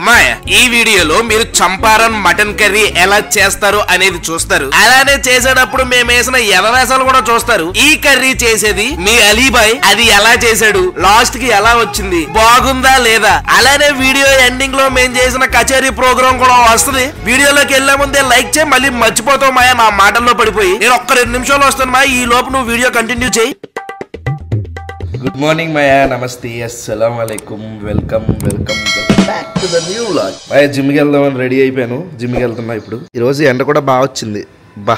మాయ ఈ వీడియోలో మీరు చంపారన్ మటన్ కర్రీ ఎలా చేస్తారు అనేది చూస్తారు. అలానే చేసేటప్పుడు మేము వేసిన ఎదవేసాలు కూడా చూస్తారు. ఈ కర్రీ చేసేది మీ అలీబాయ్, అది ఎలా చేశాడు, లాస్ట్ కి ఎలా వచ్చింది, బాగుందా లేదా. అలానే వీడియో ఎండింగ్ లో మేము చేసిన కచేరీ ప్రోగ్రామ్ కూడా వస్తుంది. వీడియోలోకి వెళ్లే ముందే లైక్ చేయి, మళ్ళీ మర్చిపోతావు మాయ నా మాటల్లో పడిపోయి. నేను ఒక్క 2 నిమిషాలు వస్తాను మాయ, ఈ లోపు నువ్వు వీడియో కంటిన్యూ చేయి. గుడ్ మార్నింగ్ మాయా, నమస్తే, అస్సలం వాలేకుమ్, welcome back to the new vlog. Maya జిమ్కి వెళ్దామని రెడీ అయిపోయాను, జిమ్కి వెళ్తున్నా. ఇప్పుడు ఈరోజు ఎండ కూడా బాగా వచ్చింది, బా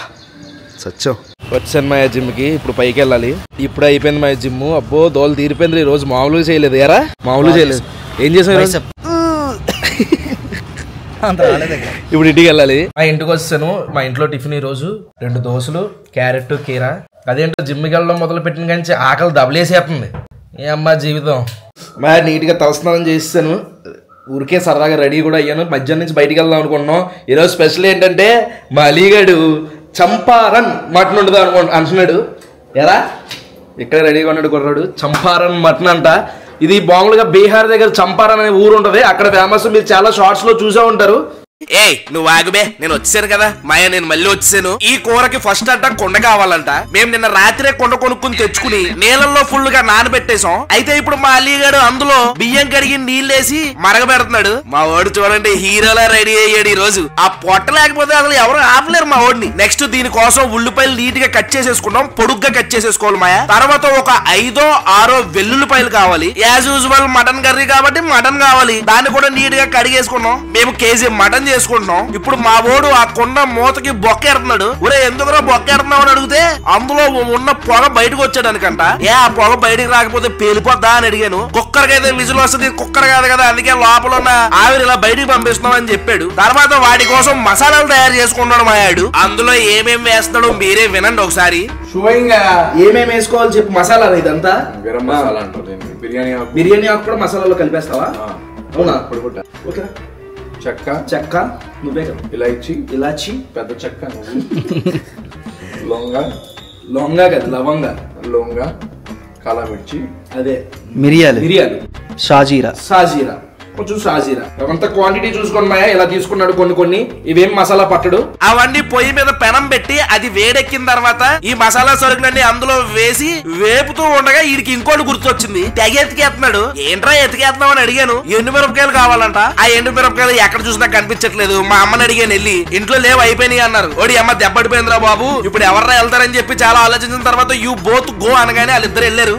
సచ్చో. వచ్చాను మాయా జిమ్కి, ఇప్పుడు పైకి వెళ్ళాలి. ఇప్పుడు అయిపోయింది మాయా జిమ్. అబ్బో దోలు తీరిపోయింది. ఈరోజు మామూలుగా చేయలేదు, ఎరా మామూలుగా చేయలేదు. ఏం చేసావు? ఇప్పుడు ఇంటికి వెళ్ళాలి. మా ఇంటికి వచ్చాను. మా ఇంట్లో టిఫిన్ ఈ రోజు 2 దోశలు, క్యారెట్, కీరా. అదేంటో జిమ్కి వెళ్ళడం మొదలు పెట్టిన కానీ ఆకలి దబలేసేస్తుంది. ఏ అమ్మా జీవితం. మా నీట్గా తలస్నానం చేసాను, ఊరికే సరదాగా రెడీ కూడా అయ్యాను. మధ్యాహ్నం నుంచి బయటికి వెళ్దాం అనుకుంటున్నాం. ఈరోజు స్పెషల్ ఏంటంటే మా అలీగాడు చంపారన్ మటన్ ఉండదు అంటున్నాడు. ఎరా ఇక్కడ రెడీగా ఉన్నాడు కుర్రాడు. చంపారన్ మటన్ అంట. ఇది మామూలుగా బీహార్ దగ్గర చంపారన్ అనే ఊరు ఉంటది, అక్కడ ఫేమస్. మీరు చాలా షార్ట్స్ లో చూసే ఉంటారు. ఏయ్ నువ్వు ఆగుబే, నేను వచ్చాను కదా మాయా, నేను మళ్ళీ వచ్చాను. ఈ కూరకి ఫస్ట్ అంట కొండ కావాలంట. మేము నిన్న రాత్రే కొండ కొనుక్కుని తెచ్చుకుని నీళ్ళల్లో ఫుల్ గా నానబెట్టేసాం. అయితే ఇప్పుడు మా అలీగాడు అందులో బియ్యం కడిగి నీళ్ళేసి మరగబెడుతున్నాడు. మా వాడు చూడండి హీరోలా రెడీ అయ్యాడు ఈ రోజు. ఆ పొట్ట లేకపోతే అసలు ఎవరు ఆపలేరు మా వాడిని. నెక్స్ట్ దీనికోసం ఉల్లిపాయలు నీట్ గా కట్ చేసేసుకున్నాం, పొడుగ్గా కట్ చేసేసుకోవాలి మాయా. తర్వాత ఒక 5 or 6 వెల్లుల్లిపాయలు కావాలి. యాజ్ యూజువల్ మటన్ కర్రీ కాబట్టి మటన్ కావాలి, దాన్ని కూడా నీట్ గా కడిగేసుకున్నాం. మేము కేజీ మటన్ చేసుకుంటున్నాం. ఇప్పుడు మా వాడు ఆ కొండ మూతకి బొక్కెడుతున్నాడు. ఒరే ఎందుకురా బొక్కెడుతున్నావు అని అడిగితే అందులో ఉన్న పొగ బయటకు వచ్చాడు అనుకంట. ఆ పొగ బయటకు రాకపోతే పేలిపోద్దా అని అడిగాను. కుక్కర్ అయితే విజిల్ వస్తుంది, కుక్కర్ కాదు కదా, అందుకే లోపల ఉన్న ఆవిరి ఇలా బయటికి పంపిస్తున్నాం అని చెప్పాడు. తర్వాత వాడి కోసం మసాలాలు తయారు చేసుకున్నాడు మాయాడు. అందులో ఏమేమి వేస్తాడో మీరే వినండి ఒకసారి. ఏమేమి వేసుకోవాలి చెప్పు. మసాలా ఇదంతా గరం మసాలా అంటారు. బిర్యానీ ఆకు కూడా మసాలాలో కలిపేస్తావా? అవునా? ఓకే. చెక్క నువ్వే, ఇలాచి, పెద్ద చెక్క, లవంగా కదా, లవంగా, కాలా మిర్చి, అదే మిరియాలు, షాజీరా, కొంచెం షాజీరా. అంత క్వాంటిటీ చూసుకోండి మాయా. ఇలా తీసుకున్నాడు కొన్ని. ఇవేం మసాలా పట్టడు. అవన్నీ పొయ్యి మీద పెనం పెట్టి అది వేడెక్కిన తర్వాత ఈ మసాలా సరుకులన్నీ అందులో వేసి వేపుతూ ఉండగా వీడికి ఇంకోటి గుర్తొచ్చింది. తెగ ఎతికేస్తున్నాడు. ఏంట్రా ఎతికేస్తున్నావు అని అడిగాను. ఎండుమిరపకాయలు కావాలంట. ఆ ఎండుమిరపకాయలు ఎక్కడ చూసినా కనిపించట్లేదు. మా అమ్మని అడిగాను వెళ్ళి, ఇంట్లో లేవు అయిపోయినాయి అన్నారు. ఓడి అమ్మ దెబ్బడిపోయిందిరా బాబు, ఇప్పుడు ఎవర్రా వెళ్తారని చెప్పి చాలా ఆలోచించిన తర్వాత యూ బోత్ గో అనగానే వాళ్ళిద్దరు వెళ్ళారు.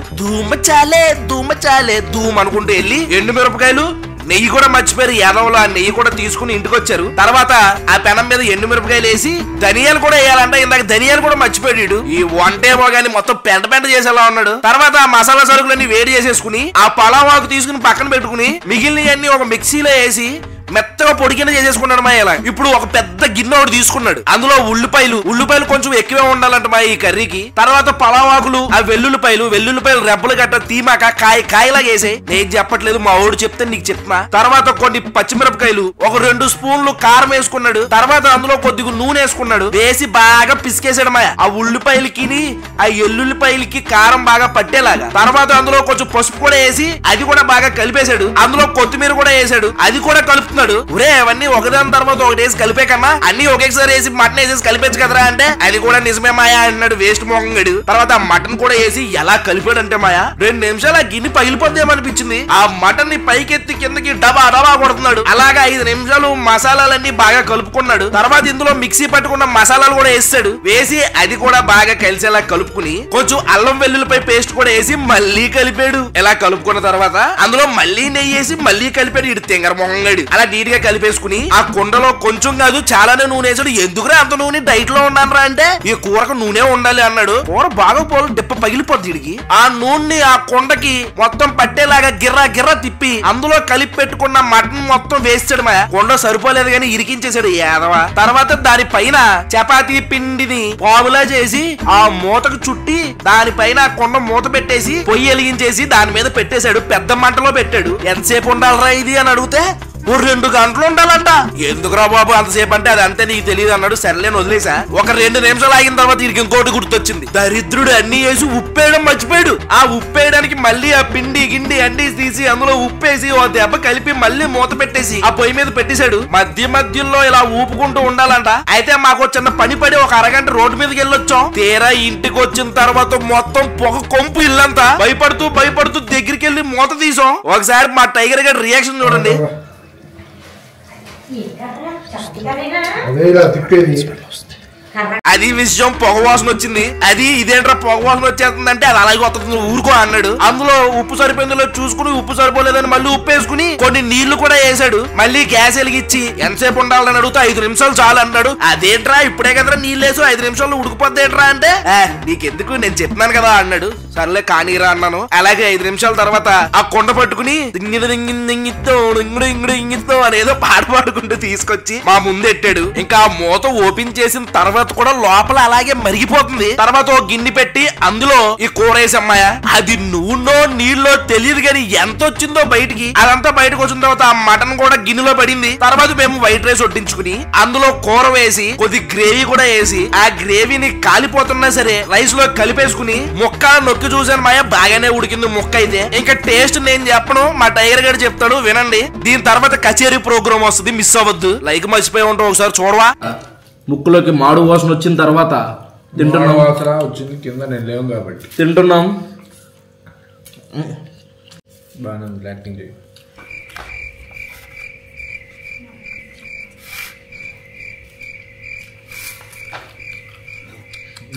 ధూమ్ అనుకుంటూ వెళ్ళి ఎండుమిరపకాయలు, నెయ్యి కూడా మర్చిపోయారు యాదవులు. ఆ నెయ్యి కూడా తీసుకుని ఇంటికి వచ్చారు. తర్వాత ఆ పెనం మీద ఎండుమిరపకాయలు వేసి ధనియాలు కూడా వేయాలంట. ఇందాక ధనియాలు కూడా మర్చిపోయాడు. ఈ వంటేమో గానీ మొత్తం పెంట చేసేలా ఉన్నాడు. తర్వాత ఆ మసాలా సరుకులన్నీ వేడి చేసేసుకుని ఆ పలావాకు తీసుకుని పక్కన పెట్టుకుని మిగిలినవన్నీ ఒక మిక్సీలో వేసి మెత్తగా పొడి కింద చేసేసుకున్నాడు మా. ఇలా ఇప్పుడు ఒక పెద్ద గిన్నె ఒకటి తీసుకున్నాడు. అందులో ఉల్లిపాయలు కొంచెం ఎక్కువే ఉండాలంట మా ఈ కర్రీకి. తర్వాత పలావాకులు, ఆ వెల్లుల్లిపాయలు రెబ్బలు గట్ట తీమాక కాయలాగా వేసాయి. నేను చెప్పట్లేదు, మా ఓడు చెప్తే నీకు చెప్తున్నా. తర్వాత కొన్ని పచ్చిమిరపకాయలు, ఒక 2 స్పూన్లు కారం వేసుకున్నాడు. తర్వాత అందులో కొద్దిగా నూనె వేసుకున్నాడు. వేసి బాగా పిసికేసాడు మాయ. ఆ ఉల్లిపాయలకి ఆ ఎల్లుల్లిపాయలకి కారం బాగా పట్టేలాగా. తర్వాత అందులో కొంచెం పసుపు కూడా వేసి అది కూడా బాగా కలిపేశాడు. అందులో కొత్తిమీర కూడా వేసాడు, అది కూడా కలుపుతున్నాడు. ఒరే అవన్నీ ఒకదాని తర్వాత ఒకటి వేసి కలిపే కన్నా అన్ని ఒకేసారి వేసి మటన్ వేసేసి కలిపేచ్చు కదరా అంటే అది కూడా నిజమే మాయా అన్నాడు వేస్ట్ మొహంగాడు. తర్వాత ఆ మటన్ కూడా వేసి ఎలా కలిపాడంటే మాయా 2 నిమిషాలు ఆ గిన్నె పగిలిపోద్దేమనిపించింది. ఆ మటన్ ని పైకెత్తి కిందకి డబా కొడుతున్నాడు. అలాగా 5 నిమిషాలు మసాలాలన్నీ బాగా కలుపుకున్నాడు. తర్వాత ఇందులో మిక్సీ పట్టుకున్న మసాలాలు కూడా వేసాడు. వేసి అది కూడా బాగా కలిసేలా కలుపుకుని కొంచెం అల్లం వెల్లుల్లిపై పేస్ట్ కూడా వేసి మళ్ళీ కలిపాడు. ఇలా కలుపుకున్న తర్వాత అందులో మళ్ళీ నెయ్యి వేసి మళ్ళీ కలిపాడు. ఇడు తెంగర మొహంగాడు. అలా నీట్ గా కలిపేసుకుని ఆ కుండలో కొంచెం కాదు చాలానే నూనె వేసాడు. ఎందుకురా అంత నూనె, డైట్ లో ఉన్నానరా అంటే ఈ కూరకు నూనె ఉండాలి అన్నాడు. కూర బాగా డిప్ప పగిలిపోద్ది వీడికి. ఆ నూనె ఆ కుండకి మొత్తం పట్టేలాగా గిర్రా తిప్పి అందులో కలిపి పెట్టుకున్న మటన్ మొత్తం వేసాడు మా. కుండ సరిపోలేదు కానీ ఇరికించేసాడు యాదవ. తర్వాత దాని పైన చపాతీ పిండిని పాములా చేసి ఆ మూతకు చుట్టి దానిపైన ఆ కుండ మూత పెట్టేసి పొయ్యి వెలిగించేసి దాని మీద పెట్టేశాడు. పెద్ద మంటలో పెట్టాడు. ఎంతసేపు ఉండాలరా ఇది అని అడిగితే 2 గంటలు ఉండాలంట. ఎందుకురా బాబు అంతసేపు అంటే అది అంతే నీకు తెలియదు అన్నాడు. సర్లేని వదిలేసా. ఒక 2 నిమిషాలు ఆగిన తర్వాత వీరికి ఇంకోటి గుర్తొచ్చింది. దరిద్రుడు అన్ని వేసి ఉప్పేయడం మర్చిపోయాడు. ఆ ఉప్పేయడానికి మళ్ళీ ఆ పిండి గిండి అన్ని తీసి అందులో ఉప్పేసి ఓ దెబ్బ కలిపి మళ్ళీ మూత పెట్టేసి ఆ పొయ్యి మీద పెట్టేశాడు. మధ్యలో ఇలా ఊపుకుంటూ ఉండాలంట. అయితే మాకు చిన్న పని పడి ఒక అరగంట రోడ్డు మీదకి వెళ్ళొచ్చాం. తీరా ఇంటికి వచ్చిన తర్వాత మొత్తం పొగ కొంపు ఇల్లంతా. భయపడుతూ దగ్గరికి వెళ్ళి మూత తీసాం. ఒకసారి మా టైగర్ గారి రియాక్షన్ చూడండి. అది విషయం పొగ వాసన వచ్చింది. అది ఇదేంట్రా పొగ వాసన వచ్చేస్తుందంటే అది అలాగే వస్తుంది ఊరుకో అన్నాడు. అందులో ఉప్పు సరిపోయిందో చూసుకుని ఉప్పు సరిపోలేదని మళ్ళీ ఉప్పు వేసుకుని కొన్ని నీళ్లు కూడా వేసాడు. మళ్ళీ గ్యాస్ వెలిగించి ఎంతసేపు ఉండాలని అడుగుతా 5 నిమిషాలు చాలు అన్నాడు. అదేంట్రా ఇప్పుడే కదరా నీళ్ళు వేసు 5 నిమిషాల్లో ఉడికిపోద్దేంట్రా అంటే నీకెందుకు నేను చెప్తున్నాను కదా అన్నాడు. సర్లే కానీరా అన్నాను. అలాగే 5 నిమిషాల తర్వాత ఆ కొండ పట్టుకుని ఇంగితో అనేదో పాట పాడుకుంటూ తీసుకొచ్చి మా ముందు ఎట్టాడు. ఇంకా ఆ మూత ఓపెన్ చేసిన తర్వాత కూడా లోపల అలాగే మరిగిపోతుంది. తర్వాత ఓ గిన్నె పెట్టి అందులో ఈ కూర వేసమ్మాయ. అది నూనె నీళ్ళో తెలియదు కానీ ఎంత వచ్చిందో బయటికి. అదంతా బయటకు వచ్చిన తర్వాత ఆ మటన్ కూడా గిన్నెలో పడింది. తర్వాత మేము వైట్ రైస్ వడ్డించుకుని అందులో కూర వేసి కొద్ది గ్రేవీ కూడా వేసి ఆ గ్రేవీని కాలిపోతున్నా సరే రైస్ లో కలిపేసుకుని ముక్క నొక్కి చూసాను మాయ. బాగానే ఉడికింది ముక్క అయితే. ఇంకా టేస్ట్ నేను చెప్పను, మా టైగర్ గారు చెప్తాడు వినండి. దీని తర్వాత కచేరీ ప్రోగ్రామ్ వస్తుంది, మిస్ అవ్వద్దు. లైక్ మర్చిపోయి ఉంటావు ఒకసారి చూడవా. ముక్కులోకి మాడు వాసన వచ్చిన తర్వాత తింటున్నాం. వచ్చింది కింద నేను లేవు కాబట్టి తింటున్నాం. బాగా యాక్టింగ్ చేయి.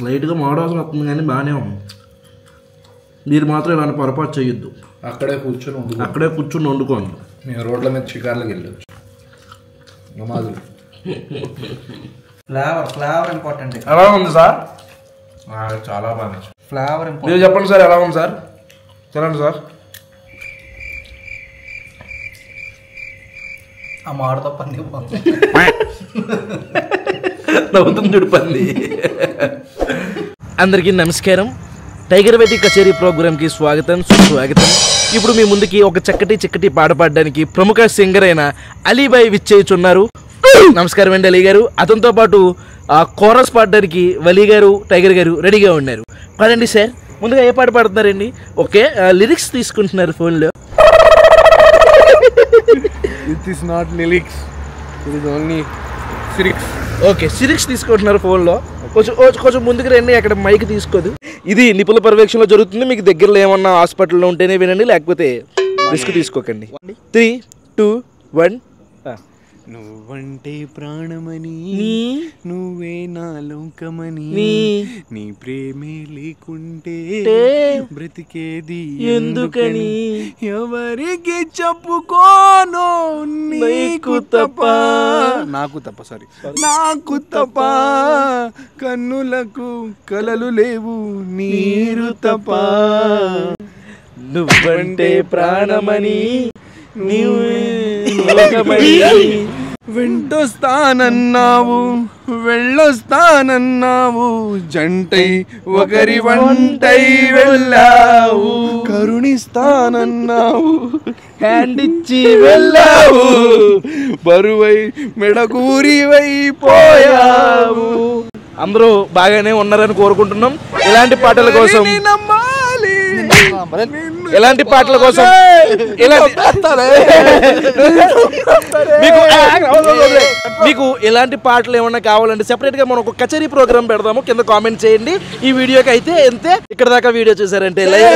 లైట్గా మాడు వాసన వస్తుంది కానీ బాగానే ఉంది. మీరు మాత్రం ఇలాంటి పొరపాటు చేయొద్దు. అక్కడే కూర్చొని వండుకోండి. మేము రోడ్ల మీద షికార్లకు వెళ్ళొచ్చు. నమాజులు ఫ్లేవర్ ఇంపార్టెంట్. ఎలా ఉంది సార్? చాలా బాగా ఫ్లేవర్ మీరు చెప్పండి సార్ ఎలా ఉంది సార్? తినండి సార్. ఆ మాడతో పని నవ్వుతుంది పంది. అందరికీ నమస్కారం. టైగర్ వేటి కచేరీ ప్రోగ్రామ్కి స్వాగతం సుస్వాగతం. ఇప్పుడు మీ ముందుకి ఒక చక్కటి పాట పాడడానికి ప్రముఖ సింగర్ అయిన అలీబాయ్ విచ్చేయుచున్నారు. నమస్కారం అండి అలీ గారు. అతనితో పాటు కోరస్ పాడడానికి వలీ గారు టైగర్ గారు రెడీగా ఉన్నారు. పాడండి సార్. ముందుగా ఏ పాట పాడుతున్నారండి? ఓకే, లిరిక్స్ తీసుకుంటున్నారు ఫోన్లో. It is not lyrics. It is only lyrics. Okay, lyrics తీసుకుంటున్నారు ఫోన్లో. కొంచెం ముందుకు రండి, అక్కడ మైక్ తీసుకోదు. ఇది నిపుణుల పర్యవేక్షణలో జరుగుతుంది. మీకు దగ్గరలో ఏమన్నా హాస్పిటల్లో ఉంటేనే వినండి, లేకపోతే రిస్క్ తీసుకోకండి. 3, 2, 1. నువ్వంటే ప్రాణమని నువ్వే నా లోకమని నీ ప్రేమే లేకుంటే బ్రతికేది ఎందుకని ఎవరికి చెప్పుకోను నీకు తప్ప నాకు తప్ప కన్నులకు కలలు లేవు నీరు తప్ప నువ్వంటే ప్రాణమని వెంటొస్తానన్నావు వెళ్ళొస్తానన్నావు జంటై ఒకరి వంటై వెళ్ళావు కరుణిస్తానన్నావు హ్యాండిచ్చి వెళ్ళావు బరువై మెడకూరివై పోయావు. అందరూ బాగానే ఉన్నారని కోరుకుంటున్నాం. ఇలాంటి పాటల కోసం మీకు ఎలాంటి పాటలు ఏమన్నా కావాలంటే సెపరేట్ గా మనం ఒక కచేరీ ప్రోగ్రామ్ పెడదాము. కింద కామెంట్ చేయండి. ఈ వీడియోకి అయితే ఎంతే. ఇక్కడ దాకా వీడియో చూసారంటే లైక్